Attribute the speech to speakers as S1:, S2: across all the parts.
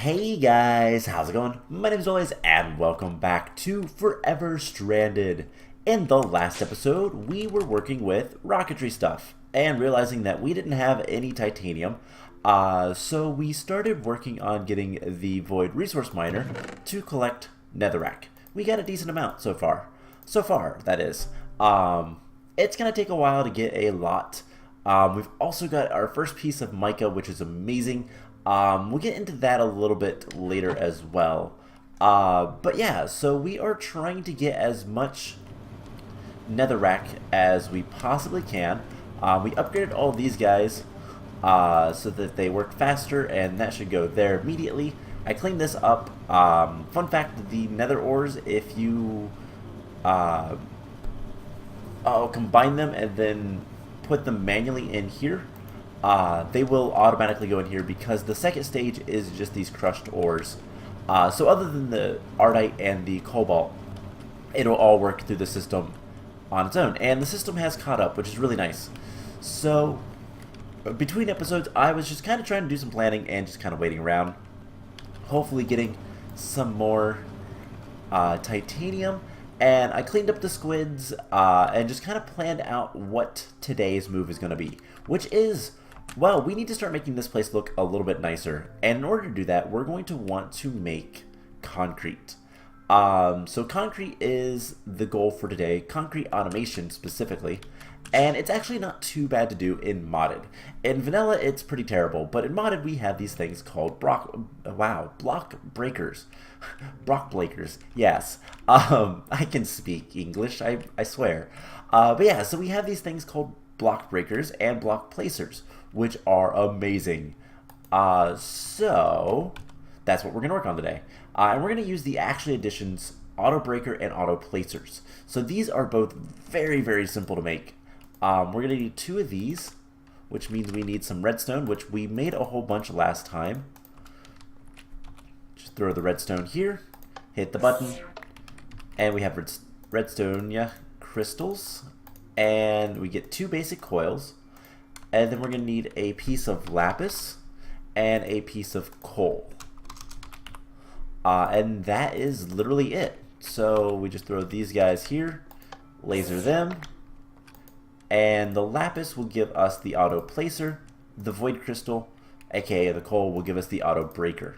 S1: Hey guys, how's it going? My name is Always, and welcome back to Forever Stranded. In the last episode, we were working with rocketry stuff and realizing that we didn't have any titanium. So we started working on getting the Void Resource Miner to collect netherrack. We got a decent amount so far. So far, that is. It's gonna take a while to get a lot. We've also got our first piece of mica, which is amazing. We'll get into that a little bit later as well. But yeah, so we are trying to get as much netherrack as we possibly can. We upgraded all these guys so that they work faster, and that should go there immediately. I cleaned this up. Fun fact, the nether ores, if you combine them and then put them manually in here, they will automatically go in here because the second stage is just these crushed ores. So other than the ardite and the cobalt, it'll all work through the system on its own. And the system has caught up, which is really nice. So between episodes, I was just kind of trying to do some planning and just kind of waiting around. Hopefully getting some more titanium. And I cleaned up the squids and just kind of planned out what today's move is going to be. Which is, well, we need to start making this place look a little bit nicer. And in order to do that, we're going to want to make concrete. So concrete is the goal for today. Concrete automation specifically. And it's actually not too bad to do in modded. In vanilla, it's pretty terrible, but in modded, we have these things called block breakers. Block breakers, yes. I can speak English, I swear. But yeah, so we have these things called block breakers and block placers, which are amazing. So that's what we're going to work on today. And we're going to use the Actually Editions auto breaker and auto placers. So these are both very, very simple to make. We're going to need 2 of these, which means we need some redstone, which we made a whole bunch last time. Just throw the redstone here, hit the button, and we have redstone crystals, and we get 2 basic coils, and then we're going to need a piece of lapis and a piece of coal. And that is literally it. So we just throw these guys here, laser them, and the lapis will give us the auto placer, the void crystal, aka the coal, will give us the auto breaker.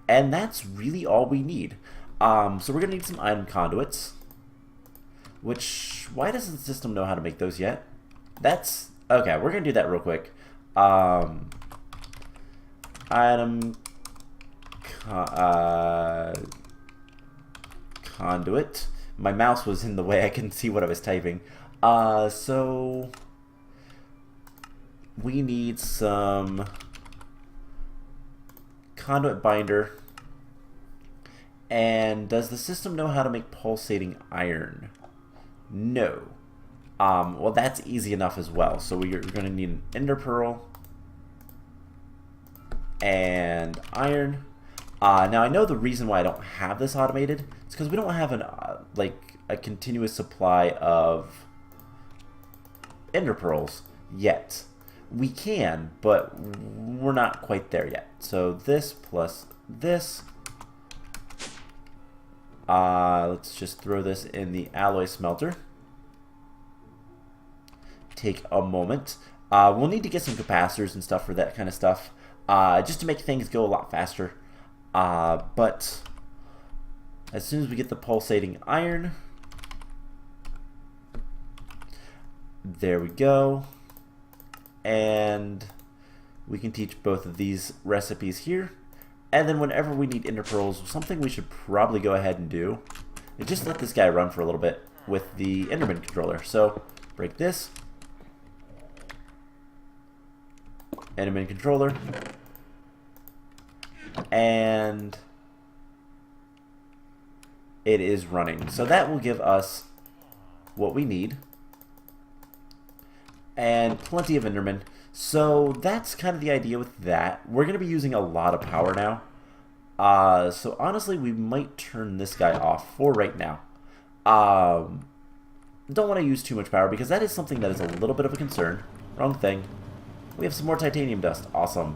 S1: And that's really all we need. So we're going to need some item conduits, which, why doesn't the system know how to make those yet? That's, okay, we're going to do that real quick. Item conduit. My mouse was in the way, I couldn't see what I was typing. So we need some conduit binder. And does the system know how to make pulsating iron? No. Well, that's easy enough as well. So we're going to need an ender pearl and iron. Now I know the reason why I don't have this automated is because we don't have an like a continuous supply of ender pearls yet. We can, but we're not quite there yet. So this plus this. Let's just throw this in the alloy smelter. Take a moment. We'll need to get some capacitors and stuff for that kind of stuff, just to make things go a lot faster. But as soon as we get the pulsating iron, there we go. And we can teach both of these recipes here. And then whenever we need ender pearls, something we should probably go ahead and do is just let this guy run for a little bit with the Enderman controller. So break this. Enderman controller. And it is running. So that will give us what we need. And plenty of Enderman. So that's kind of the idea with that. We're going to be using a lot of power now. So honestly, we might turn this guy off for right now. Don't want to use too much power because that is something that is a little bit of a concern. Wrong thing. We have some more titanium dust. Awesome.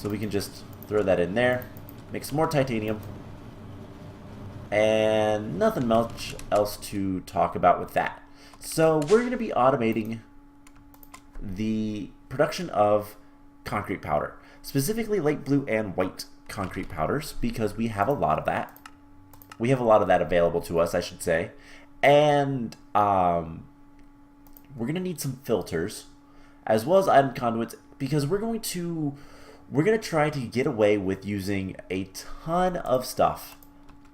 S1: So we can just throw that in there, make some more titanium, and nothing much else to talk about with that. So we're going to be automating the production of concrete powder, specifically light blue and white concrete powders, because we have a lot of that. We have a lot of that available to us, I should say. And we're going to need some filters, as well as item conduits, because we're going to try to get away with using a ton of stuff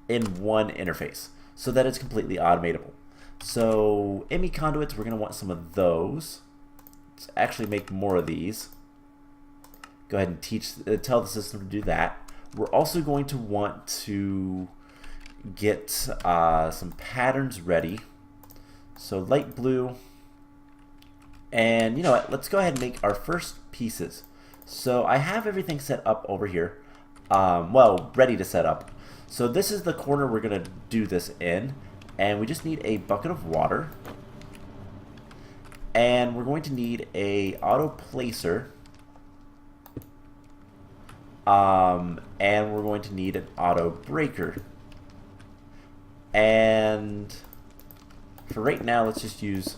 S1: in one interface so that it's completely automatable. So ME conduits, we're going to want some of those. Let's actually make more of these. Go ahead and tell the system to do that. We're also going to want to get some patterns ready. So light blue. And you know what, let's go ahead and make our first pieces. So I have everything set up over here. Well, ready to set up. So this is the corner we're going to do this in. And we just need a bucket of water. And we're going to need a auto placer. And we're going to need an auto breaker. And for right now, let's just use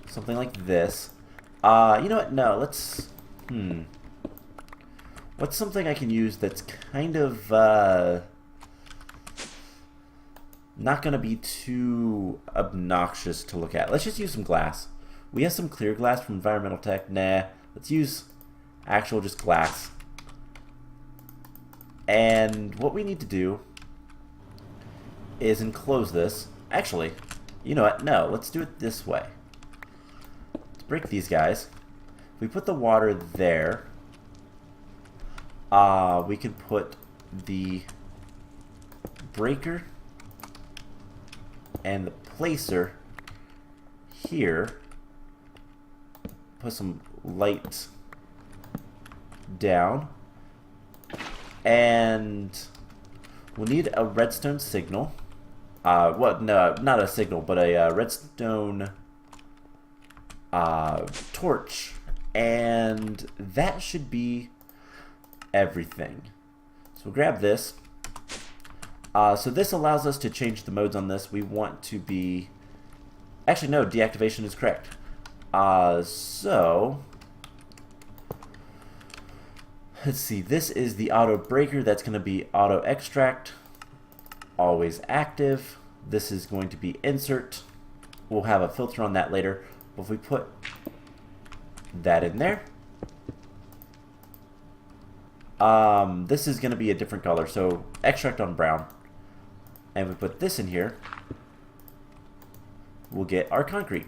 S1: something like this. You know what? No, let's... What's something I can use that's kind of not going to be too obnoxious to look at? Let's just use some glass. We have some clear glass from Environmental Tech. Nah, let's use actual just glass. And what we need to do is enclose this. Actually, you know what? No, let's do it this way. Let's break these guys. If we put the water there, we can put the breaker and the placer here. Put some light down. And we'll need a redstone signal. Well, no, not a signal, but a redstone torch. And that should be everything. So we'll grab this. So this allows us to change the modes on this. We want to be... Actually, no, deactivation is correct. So... Let's see, this is the auto breaker. That's going to be auto extract, always active. This is going to be insert. We'll have a filter on that later. But if we put that in there, this is going to be a different color. So extract on brown. And we put this in here, we'll get our concrete.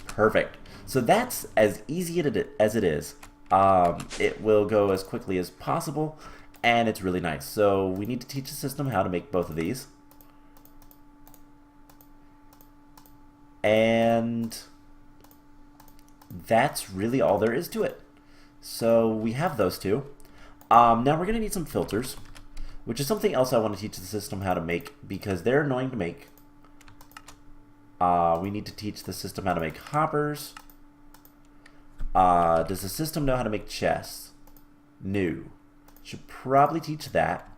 S1: Perfect. So that's as easy as it is. It will go as quickly as possible, and it's really nice. So we need to teach the system how to make both of these. And that's really all there is to it. So we have those two. Now we're going to need some filters, which is something else I want to teach the system how to make because they're annoying to make. We need to teach the system how to make hoppers. Does the system know how to make chests? No. Should probably teach that.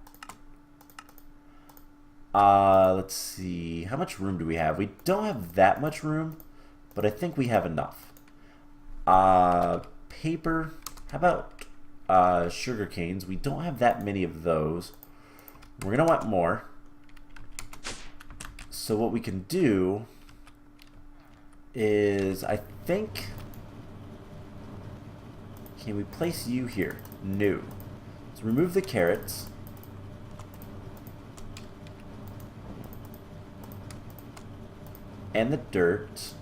S1: Let's see. How much room do we have? We don't have that much room, but I think we have enough. Paper. How about sugar canes? We don't have that many of those. We're going to want more. So what we can do is, I think... Can we place you here? No. Let's remove the carrots. And the dirt.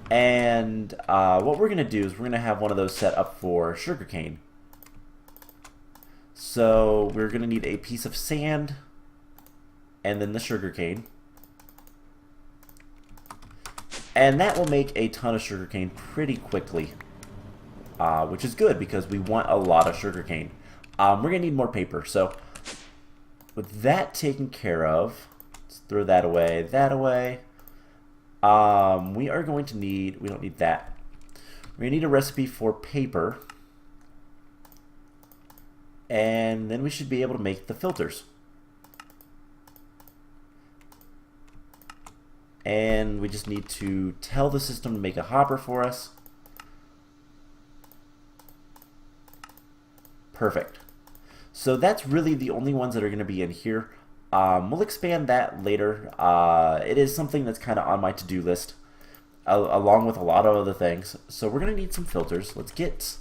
S1: And what we're going to do is we're going to have one of those set up for sugarcane. So we're going to need a piece of sand and then the sugarcane. And that will make a ton of sugarcane pretty quickly, which is good because we want a lot of sugarcane. We're going to need more paper. So with that taken care of, let's throw that away, we are going to need, we don't need that. We're going to need a recipe for paper. And then we should be able to make the filters. And we just need to tell the system to make a hopper for us. Perfect. So that's really the only ones that are going to be in here. We'll expand that later. It is something that's kind of on my to-do list, along with a lot of other things. So we're going to need some filters. Let's get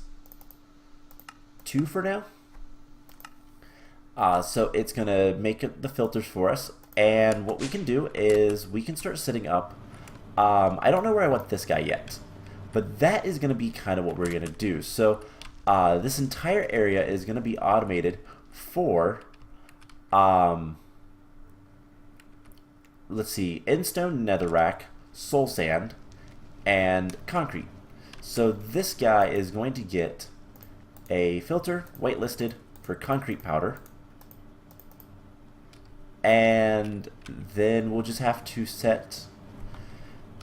S1: 2 for now. So it's going to make the filters for us. And what we can do is we can start setting up. I don't know where I want this guy yet, but that is going to be kind of what we're going to do. So this entire area is going to be automated for, let's see, endstone, netherrack, soul sand, and concrete. So this guy is going to get a filter whitelisted for concrete powder. And then we'll just have to set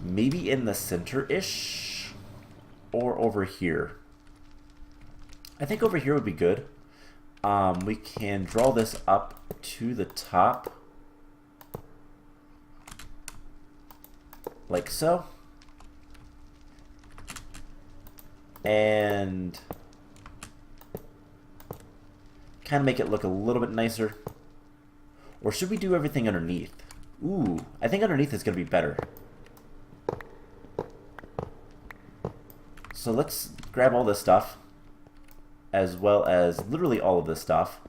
S1: maybe in the center-ish or over here. I think over here would be good. We can draw this up to the top like so. And kind of make it look a little bit nicer. Or should we do everything underneath? Ooh, I think underneath is going to be better. So let's grab all this stuff, as well as literally all of this stuff.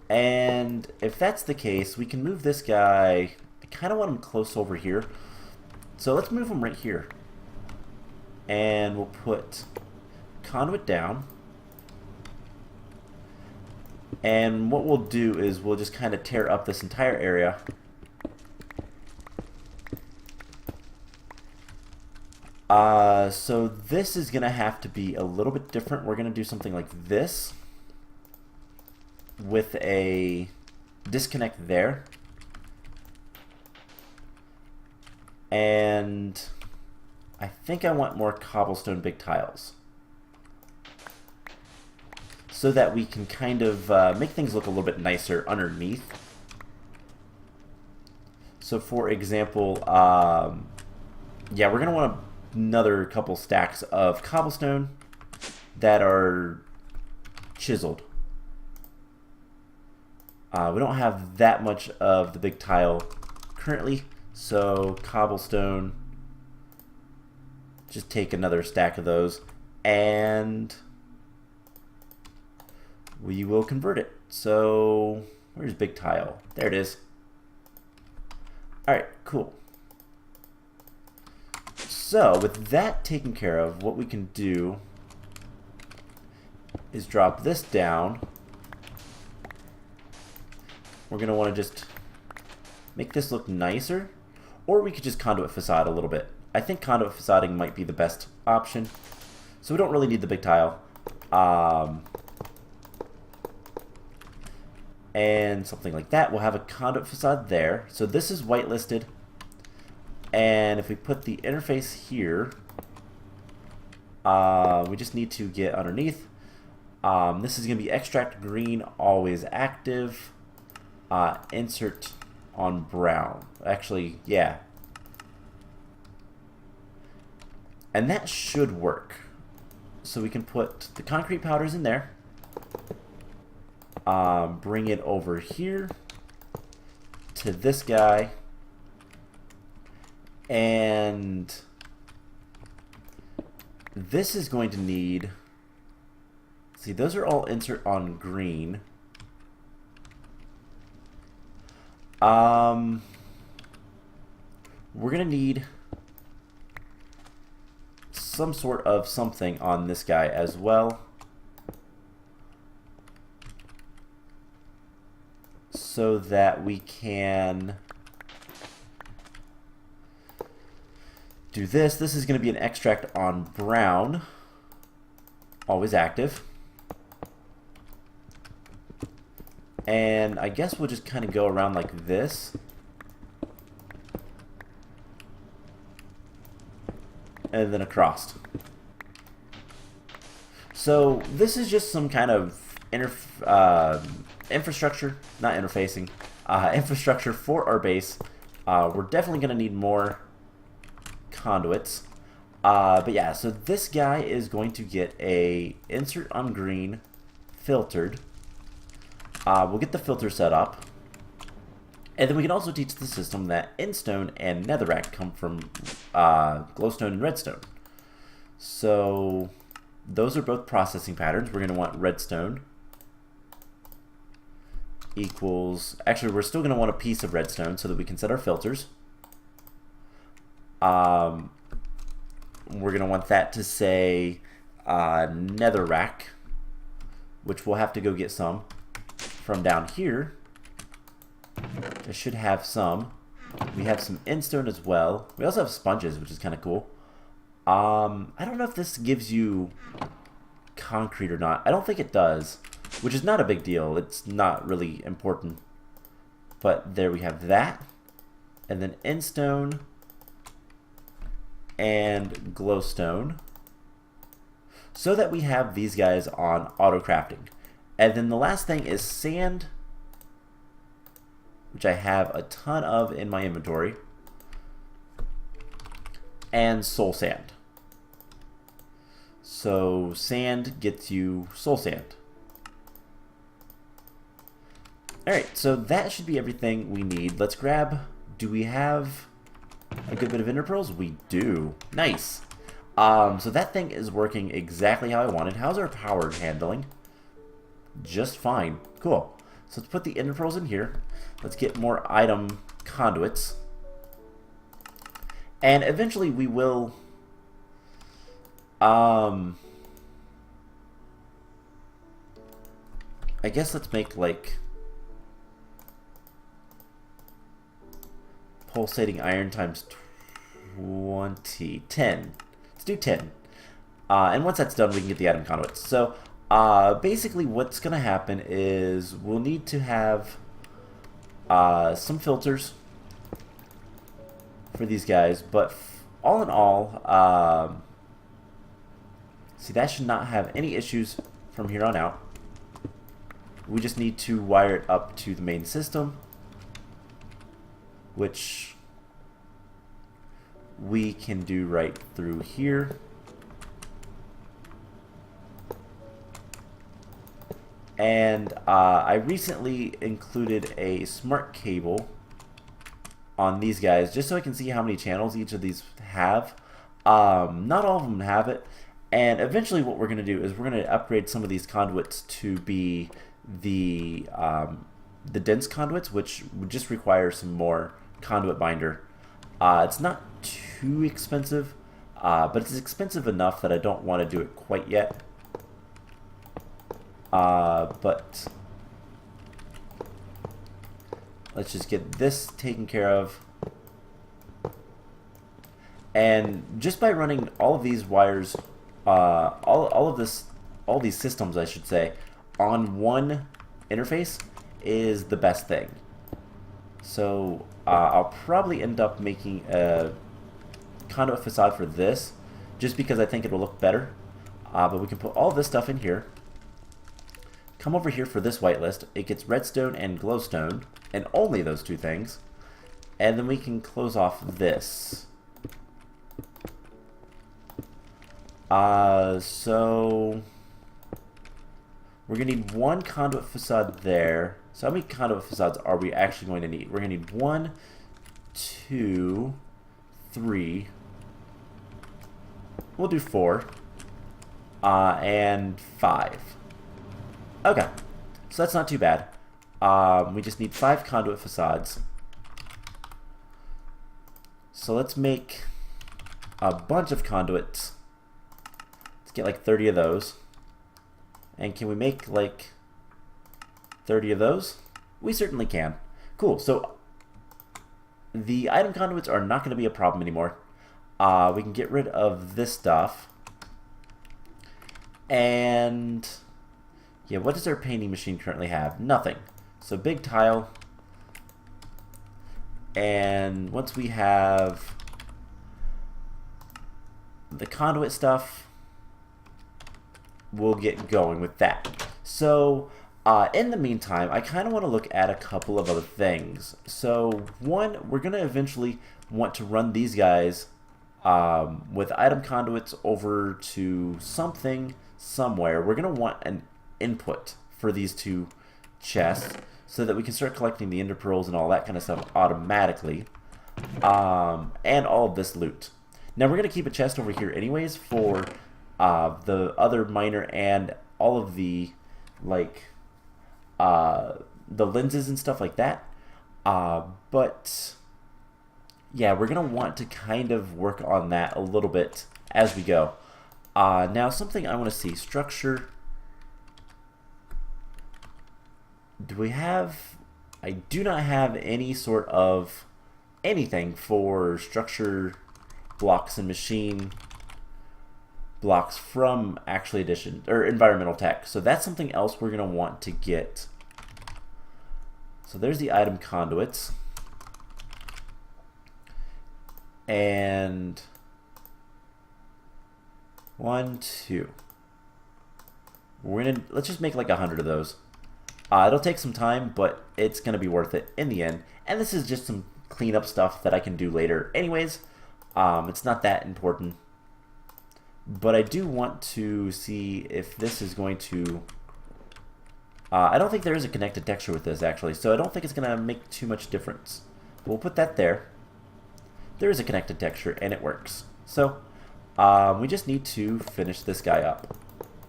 S1: And if that's the case, we can move this guy. I kind of want him close over here. So let's move him right here. And we'll put conduit down. And what we'll do is we'll just kind of tear up this entire area. So this is going to have to be a little bit different. We're going to do something like this with a disconnect there. And I think I want more cobblestone big tiles, so that we can kind of make things look a little bit nicer underneath. So for example, yeah, we're going to want another couple stacks of cobblestone that are chiseled. We don't have that much of the big tile currently, so cobblestone, just take another stack of those, and we will convert it. So where's big tile? There it is. Alright, cool. So with that taken care of, what we can do is drop this down. We're going to want to just make this look nicer, or we could just conduit facade a little bit. I think conduit facading might be the best option, so we don't really need the big tile. And something like that. We'll have a conduit facade there. So this is whitelisted. And if we put the interface here, we just need to get underneath. This is going to be extract green, always active. Insert on brown. Actually, yeah. And that should work. So we can put the concrete powders in there. Bring it over here to this guy, and this is going to need, see, those are all insert on green. We're gonna need some sort of something on this guy as well. So that we can do this. This is going to be an extract on brown, always active. And I guess we'll just kind of go around like this. And then across. So this is just some kind of infrastructure, not interfacing, infrastructure for our base. We're definitely going to need more conduits. But yeah, so this guy is going to get a insert on green, filtered. We'll get the filter set up. And then we can also teach the system that endstone and netherrack come from glowstone and redstone. So those are both processing patterns. We're going to want redstone equals... Actually, we're still going to want a piece of redstone so that we can set our filters. We're going to want that to say netherrack, which we'll have to go get some from down here. I should have some. We have some endstone as well. We also have sponges, which is kind of cool. I don't know if this gives you concrete or not. I don't think it does, which is not a big deal. It's not really important. But there we have that. And then endstone and glowstone, so that we have these guys on auto crafting. And then the last thing is sand, which I have a ton of in my inventory, and soul sand. So sand gets you soul sand. Alright, so that should be everything we need. Let's grab... Do we have a good bit of ender pearls? We do. Nice. So that thing is working exactly how I wanted. How's our power handling? Just fine. Cool. So let's put the ender pearls in here. Let's get more item conduits. And eventually we will... I guess let's make like pulsating iron times 20, 10. Let's do 10. And once that's done, we can get the item conduits. So basically what's going to happen is we'll need to have some filters for these guys, but all in all, see, that should not have any issues from here on out. We just need to wire it up to the main system, which we can do right through here. And I recently included a smart cable on these guys just so I can see how many channels each of these have. Not all of them have it. And eventually what we're going to do is we're going to upgrade some of these conduits to be the dense conduits, which would just require some more conduit binder. It's not too expensive, but it's expensive enough that I don't want to do it quite yet. But let's just get this taken care of. And just by running all of these wires, all these systems, I should say, on one interface is the best thing. So I'll probably end up making a conduit facade for this, just because I think it'll look better. But we can put all this stuff in here. Come over here for this whitelist. It gets redstone and glowstone, and only those two things. And then we can close off this. So we're going to need one conduit facade there. So how many conduit facades are we actually going to need? We're going to need 1, 2, 3. We'll do 4. And 5. Okay. So that's not too bad. We just need 5 conduit facades. So let's make a bunch of conduits. Let's get like 30 of those. And can we make like 30 of those? We certainly can. Cool. So the item conduits are not going to be a problem anymore. We can get rid of this stuff. And yeah, what does our painting machine currently have? Nothing. So big tile. And once we have the conduit stuff, we'll get going with that. So in the meantime, I kind of want to look at a couple of other things. So one, we're going to eventually want to run these guys with item conduits over to something somewhere. We're going to want an input for these two chests so that we can start collecting the ender pearls and all that kind of stuff automatically, and all of this loot. Now we're going to keep a chest over here anyways for the other miner and all of the the lenses and stuff like that. But yeah, we're going to want to kind of work on that a little bit as we go. Now something I want to see, structure. Do we have, I do not have any sort of anything for structure blocks and machine blocks from actually addition or environmental tech. So that's something else we're going to want to get. So there's the item conduits. And 1, 2. Let's just make like 100 of those. It'll take some time, but it's going to be worth it in the end. And this is just some cleanup stuff that I can do later anyways. It's not that important. But I do want to see if this is going to... I don't think there is a connected texture with this, actually. So I don't think it's going to make too much difference. We'll put that there. There is a connected texture, and it works. So we just need to finish this guy up.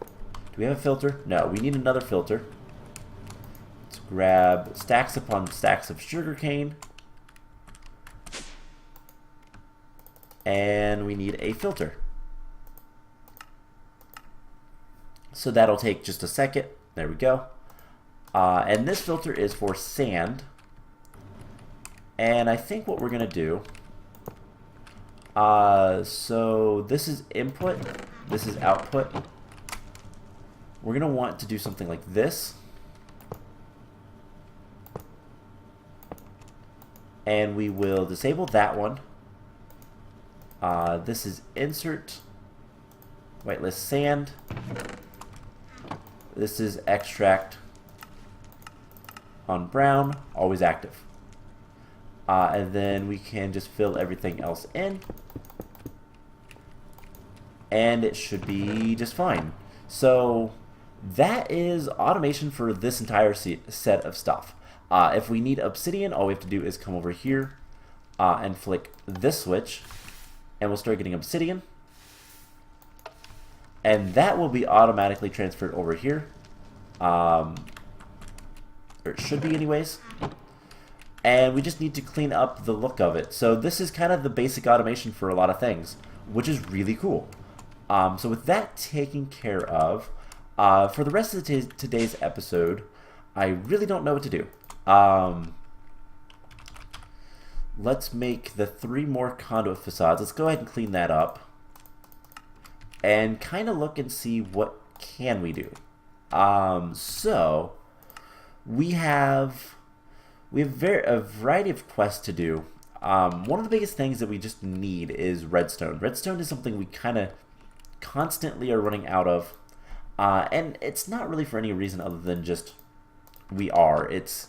S1: Do we have a filter? No, we need another filter. Let's grab stacks upon stacks of sugarcane. And we need a filter. So that'll take just a second. There we go. And this filter is for sand. And I think what we're going to do... so this is input. This is output. We're going to want to do something like this. And we will disable that one. This is insert whitelist sand. This is extract on brown, always active. And then we can just fill everything else in. And it should be just fine. So that is automation for this entire set of stuff. If we need obsidian, all we have to do is come over here and flick this switch. And we'll start getting obsidian. And that will be automatically transferred over here. Or it should be anyways. And we just need to clean up the look of it. So this is kind of the basic automation for a lot of things, which is really cool. So with that taken care of, for the rest of today's episode, I really don't know what to do. Let's make the 3 more conduit facades. Let's go ahead and clean that up. And kind of look and see what can we do. So we have a variety of quests to do. One of the biggest things that we just need is redstone. Redstone is something we kind of constantly are running out of. And it's not really for any reason other than just we are. It's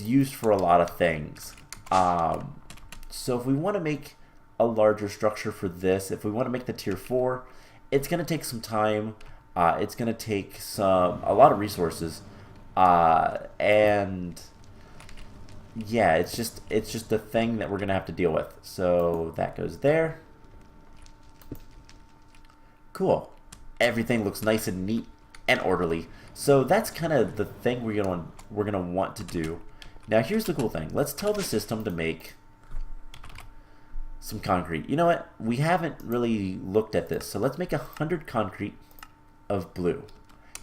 S1: used for a lot of things. So if we want to make a larger structure for this, if we want to make the tier 4, it's going to take some time. It's going to take a lot of resources. And yeah, it's just a thing that we're going to have to deal with. So that goes there. Cool. Everything looks nice and neat and orderly. So that's kind of the thing we're gonna want to do. Now here's the cool thing. Let's tell the system to make some concrete. You know what? We haven't really looked at this. So let's make 100 concrete of blue.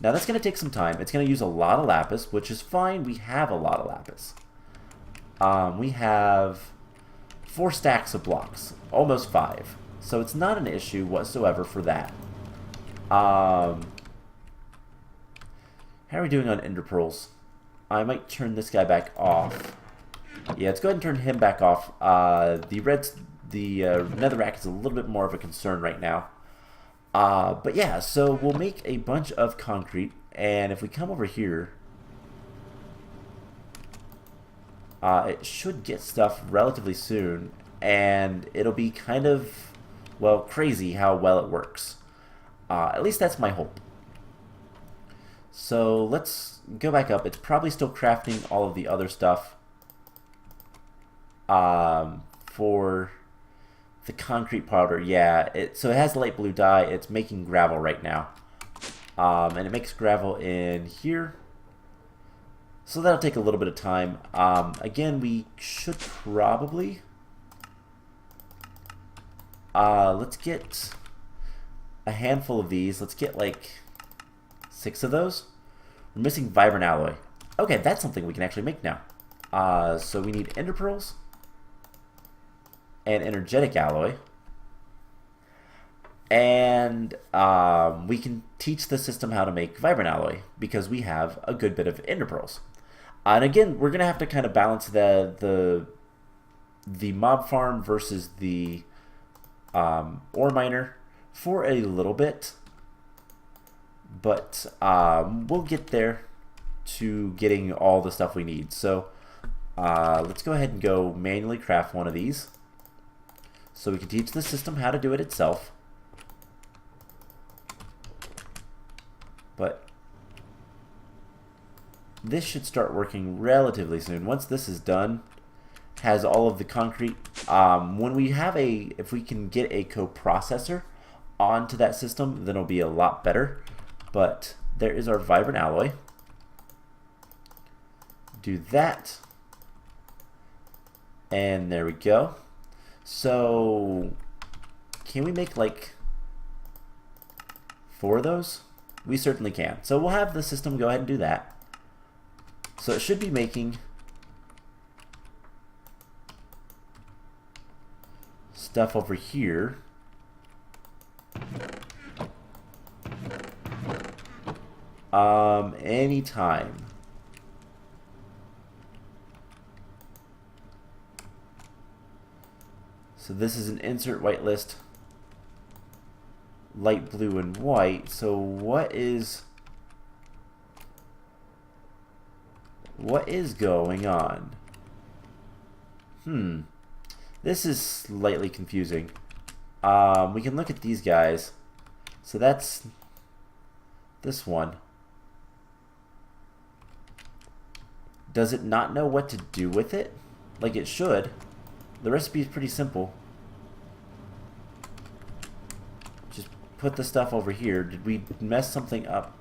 S1: Now that's gonna take some time. It's gonna use a lot of lapis, which is fine. We have a lot of lapis. We have 4 stacks of blocks, almost 5. So it's not an issue whatsoever for that. How are we doing on ender pearls? I might turn this guy back off. Yeah, let's go ahead and turn him back off. The netherrack is a little bit more of a concern right now. But yeah, so we'll make a bunch of concrete, and if we come over here, it should get stuff relatively soon, and it'll be kind of, well, crazy how well it works. At least that's my hope. So let's go back up. It's probably still crafting all of the other stuff for the concrete powder. Yeah, so it has light blue dye. It's making gravel right now. And it makes gravel in here. So that'll take a little bit of time. Again, we should probably... let's get a handful of these. Let's get like 6 of those. We're missing vibrant alloy. Okay, that's something we can actually make now. So we need ender pearls and energetic alloy. And we can teach the system how to make vibrant alloy because we have a good bit of ender pearls. And again, we're gonna have to kind of balance the mob farm versus the ore miner for a little bit, but we'll get there to getting all the stuff we need. So let's go ahead and go manually craft one of these so we can teach the system how to do it itself. But this should start working relatively soon. Once this is done, has all of the concrete. When we have if we can get a coprocessor onto that system, then it'll be a lot better. But there is our vibrant alloy. Do that. And there we go. So, can we make like 4 of those? We certainly can. So we'll have the system go ahead and do that. So it should be making stuff over here. Anytime. So this is an insert whitelist, light blue and white. So what is going on? This is slightly confusing. We can look at these guys. So that's this one. Does it not know what to do with it? Like it should. The recipe is pretty simple. Just put the stuff over here. Did we mess something up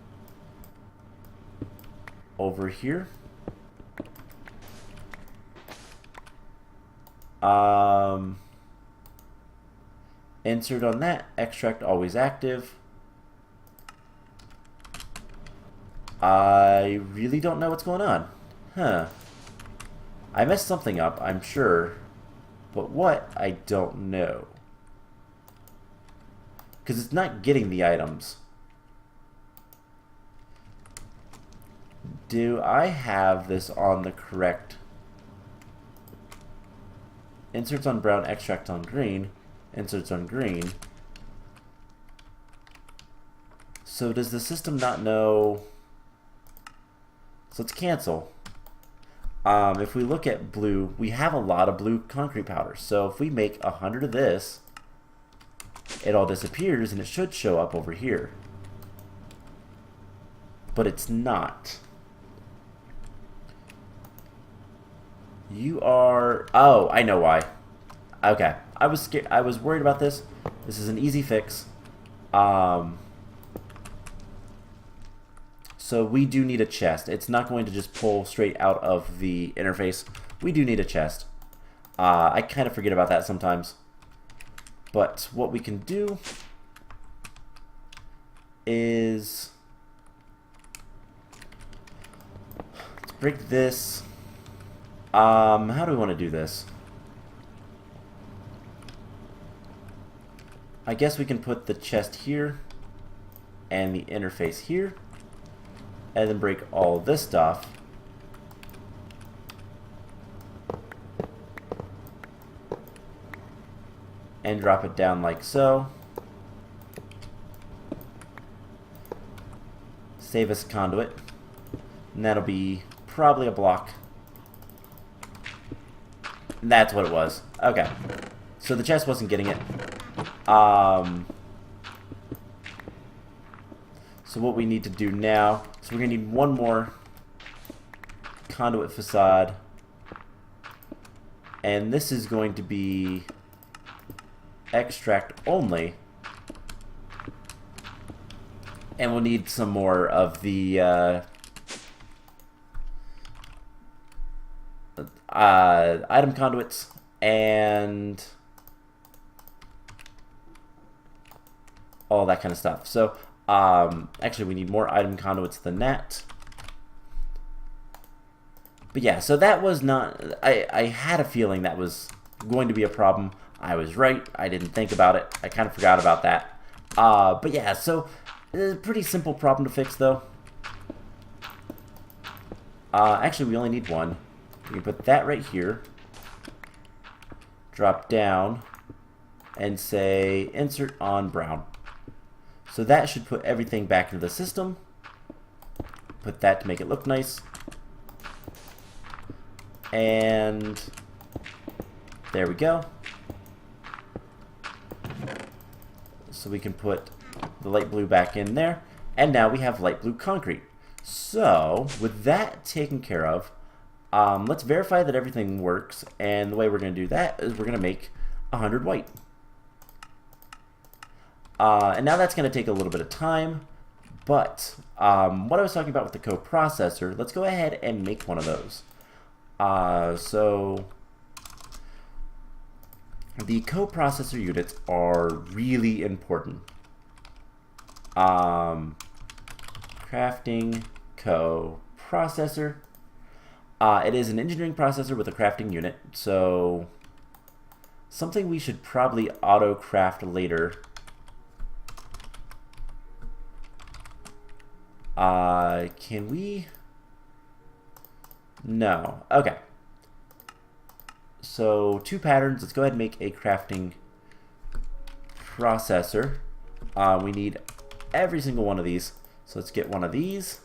S1: over here? Insert on that. Extract always active. I really don't know what's going on. Huh. I messed something up, I'm sure. But what, I don't know. Because it's not getting the items. Do I have this on the correct... Inserts on brown, extract on green. Inserts on green. So does the system not know... So let's cancel. If we look at blue, we have a lot of blue concrete powder. So if we make 100 of this, it all disappears and it should show up over here. But it's not. You are... Oh, I know why. Okay. I was scared. I was worried about this. This is an easy fix. So we do need a chest. It's not going to just pull straight out of the interface. We do need a chest. I kind of forget about that sometimes. But what we can do is... Let's break this. How do we want to do this? I guess we can put the chest here and the interface here. And then break all this stuff. And drop it down like so. Save us a conduit. And that'll be probably a block. And that's what it was. Okay. So the chest wasn't getting it. So what we need to do now, so we're going to need one more conduit facade. And this is going to be extract only. And we'll need some more of the item conduits and all that kind of stuff. So actually we need more item conduits than that. But yeah, so that was not, I had a feeling that was going to be a problem. I was right. I didn't think about it. I kind of forgot about that. But yeah, so it's a pretty simple problem to fix though. Actually, we only need one. We can put that right here. Drop down and say insert on brown. So that should put everything back into the system. Put that to make it look nice. And there we go. So we can put the light blue back in there. And now we have light blue concrete. So with that taken care of, let's verify that everything works. And the way we're going to do that is we're going to make 100 white. And now that's going to take a little bit of time. But what I was talking about with the coprocessor, let's go ahead and make one of those. So the coprocessor units are really important. Crafting coprocessor. It is an engineering processor with a crafting unit, so something we should probably auto craft later. Can we? No. Okay. So 2 patterns. Let's go ahead and make a crafting processor. We need every single one of these. So let's get one of these.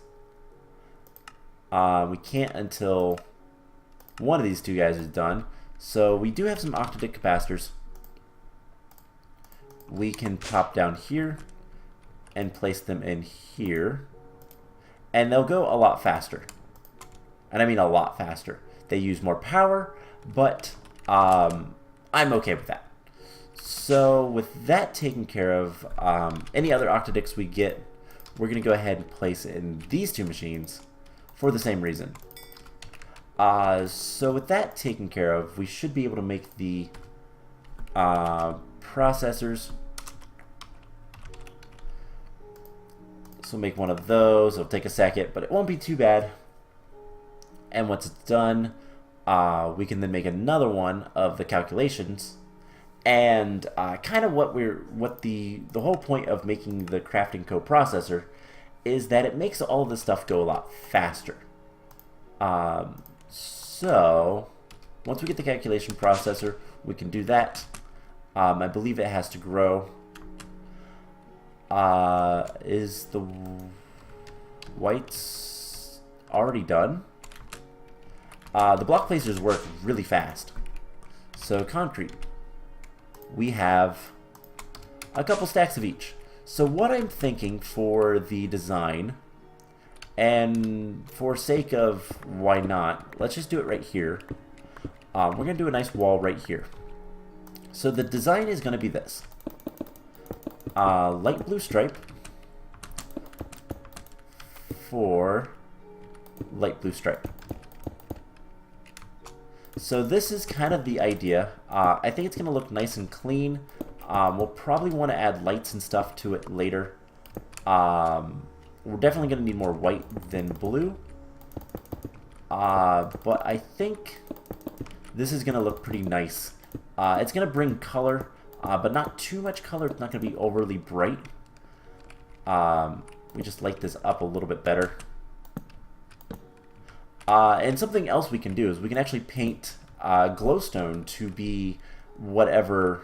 S1: We can't until one of these 2 guys is done. So we do have some octadic capacitors. We can pop down here and place them in here. And they'll go a lot faster. And I mean a lot faster. They use more power, but I'm okay with that. So with that taken care of, any other octadics we get, we're going to go ahead and place it in these 2 machines for the same reason. So with that taken care of, we should be able to make the processors. So make one of those. It'll take a second, but it won't be too bad. And once it's done, we can then make another one of the calculations. And kind of what the whole point of making the crafting coprocessor is that it makes all of this stuff go a lot faster. So once we get the calculation processor, we can do that. I believe it has to grow. Is the whites already done? The block placers work really fast. So concrete. We have a couple stacks of each. So what I'm thinking for the design, and for sake of why not, let's just do it right here. We're going to do a nice wall right here. So the design is going to be this. Light blue stripe for light blue stripe. So this is kind of the idea. I think it's going to look nice and clean. We'll probably want to add lights and stuff to it later. We're definitely going to need more white than blue. But I think this is going to look pretty nice. It's going to bring color, but not too much color. It's not going to be overly bright. We just light this up a little bit better. And something else we can do is we can actually paint glowstone to be whatever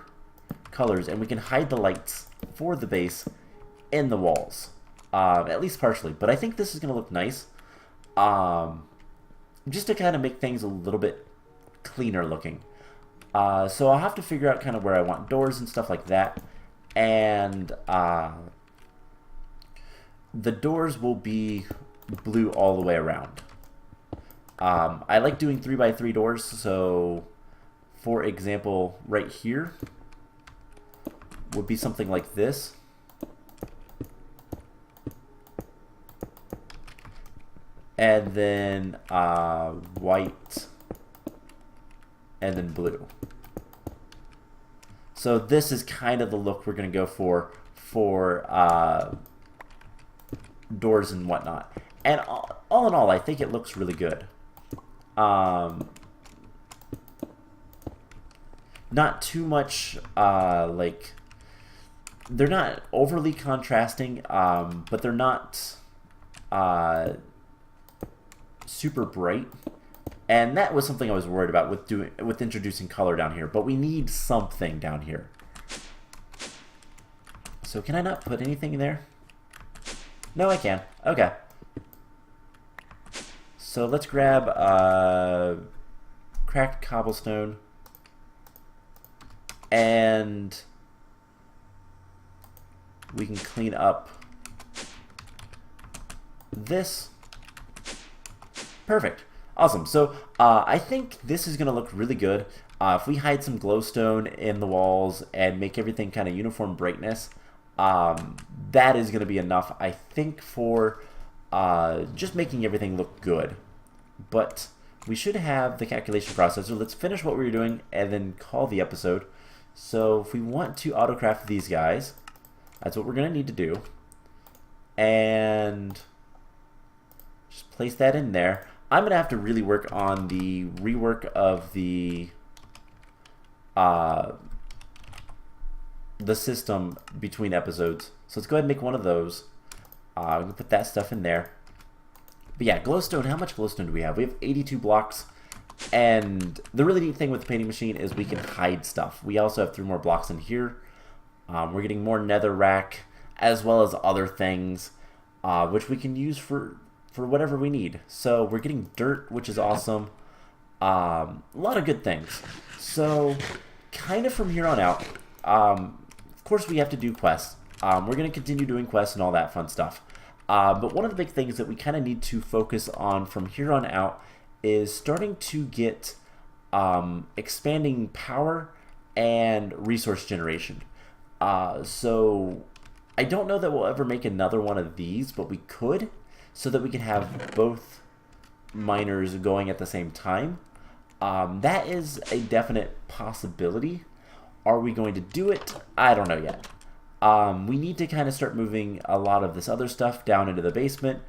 S1: colors, and we can hide the lights for the base in the walls. at least partially. But I think this is going to look nice, just to kind of make things a little bit cleaner looking. So I'll have to figure out kind of where I want doors and stuff like that. And the doors will be blue all the way around. I like doing 3x3 doors, so for example, right here would be something like this. And then white, and then blue. So this is kind of the look we're going to go for doors and whatnot. And all in all, I think it looks really good. Not too much, like, they're not overly contrasting, but they're not super bright. And that was something I was worried about with introducing color down here. But we need something down here. So can I not put anything there? No, I can. Okay. So let's grab cracked cobblestone. And we can clean up this. Perfect. Awesome. So I think this is going to look really good. If we hide some glowstone in the walls and make everything kind of uniform brightness, that is going to be enough, I think, for just making everything look good. But we should have the calculation processor. Let's finish what we were doing and then call the episode. So if we want to autocraft these guys, that's what we're going to need to do. And just place that in there. I'm going to have to really work on the rework of the system between episodes. So let's go ahead and make one of those. I'm going to put that stuff in there. But yeah, glowstone, how much glowstone do we have? We have 82 blocks. And the really neat thing with the painting machine is we can hide stuff. We also have 3 more blocks in here. We're getting more netherrack as well as other things, which we can use for whatever we need. So we're getting dirt, which is awesome. A lot of good things. So kind of from here on out, of course we have to do quests. We're going to continue doing quests and all that fun stuff. But one of the big things that we kind of need to focus on from here on out is starting to get expanding power and resource generation. So I don't know that we'll ever make another one of these, but we could, so that we can have both miners going at the same time. That is a definite possibility. Are we going to do it? I don't know yet. We need to kind of start moving a lot of this other stuff down into the basement,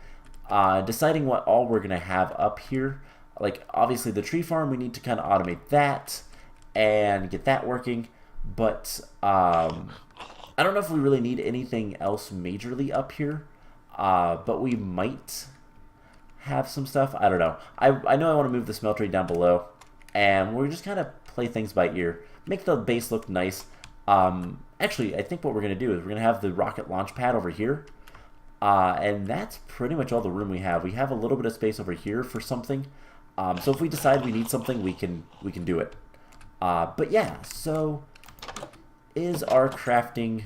S1: deciding what all we're going to have up here. Like, obviously the tree farm, we need to kind of automate that and get that working. But I don't know if we really need anything else majorly up here. But we might have some stuff. I don't know. I know I want to move the smeltery down below. And we're just kind of play things by ear. Make the base look nice. Actually, I think what we're going to do is we're going to have the rocket launch pad over here. And that's pretty much all the room we have. We have a little bit of space over here for something. So if we decide we need something, we can do it. But yeah, so is our crafting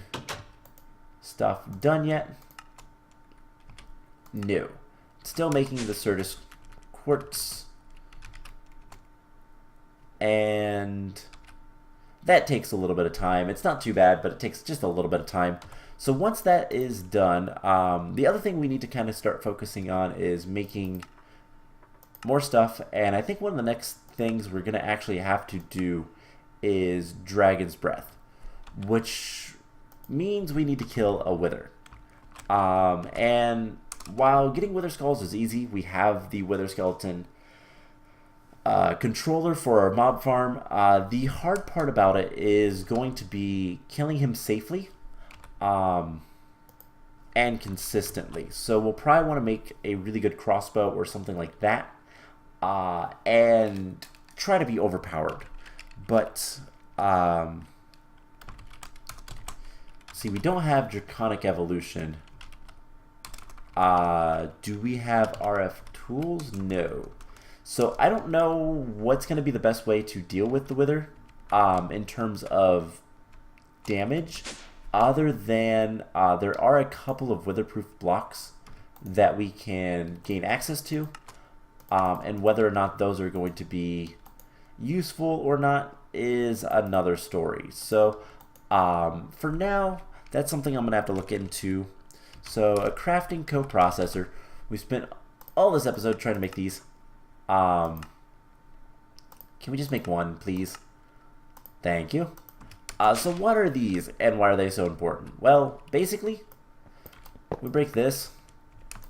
S1: stuff done yet? No. Still making the Certus quartz. And that takes a little bit of time. It's not too bad, but it takes just a little bit of time. So once that is done, the other thing we need to kind of start focusing on is making more stuff. And I think one of the next things we're going to actually have to do is Dragon's Breath, which means we need to kill a Wither. And while getting Wither Skulls is easy, we have the Wither Skeleton controller for our mob farm. The hard part about it is going to be killing him safely and consistently. So we'll probably want to make a really good crossbow or something like that, and try to be overpowered. But see, we don't have Draconic Evolution. Do we have RF tools? No. So I don't know what's going to be the best way to deal with the wither in terms of damage, other than there are a couple of witherproof blocks that we can gain access to, and whether or not those are going to be useful or not is another story. So for now, that's something I'm going to have to look into. So a crafting coprocessor. We spent all this episode trying to make these. Can we just make one, please? Thank you. So what are these, and why are they so important? Well, basically, we break this,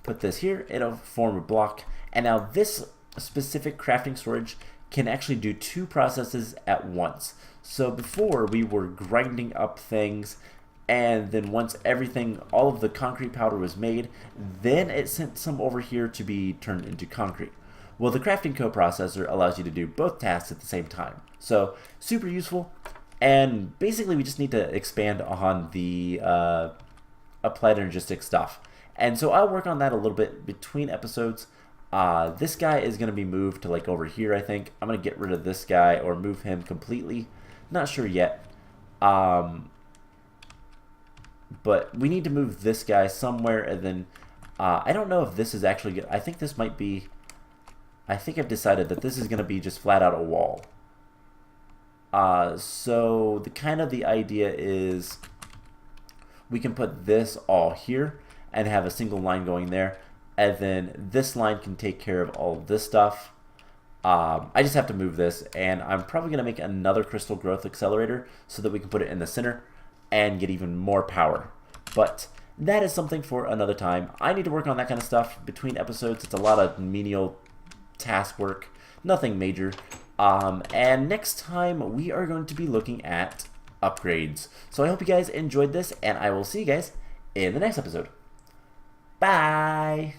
S1: put this here, it'll form a block, and now this specific crafting storage can actually do two processes at once. So before, we were grinding up things, and then once everything, all of the concrete powder was made, then it sent some over here to be turned into concrete. Well, the crafting coprocessor allows you to do both tasks at the same time. So, super useful. And basically, we just need to expand on the applied energistic stuff. And so I'll work on that a little bit between episodes. This guy is going to be moved to like over here, I think. I'm going to get rid of this guy or move him completely. Not sure yet. But we need to move this guy somewhere, and then I don't know if this is actually good. I think this might be... I think I've decided that this is going to be just flat out a wall. So the idea is we can put this all here and have a single line going there, and then this line can take care of all this stuff. I just have to move this, and I'm probably going to make another crystal growth accelerator so that we can put it in the center and get even more power. But that is something for another time. I need to work on that kind of stuff between episodes. It's a lot of menial task work, nothing major. And next time we are going to be looking at upgrades. So I hope you guys enjoyed this, and I will see you guys in the next episode. Bye!